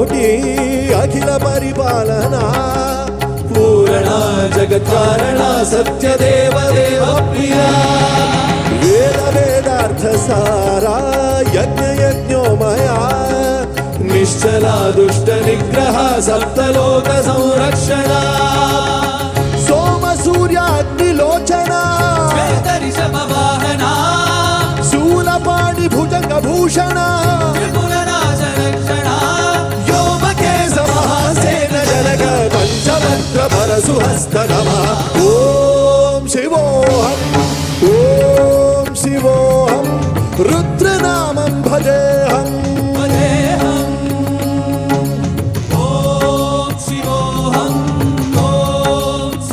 कोटि अखिल परिपालना पूरणा जगत्कारणा सत्यदेव देव प्रिया वेद वेदार्थ सारा यज्ञ यज्ञोमया निश्चला दुष्ट निग्रह सप्तलोक संरक्षणा सोम सूर्याग्निलोचना ऋषभवाहना शूलपाणि भुजंग भूषणा व्योमकेश महासेन जनक पंचमंत्र परशुहस्त नमः ओम शिवो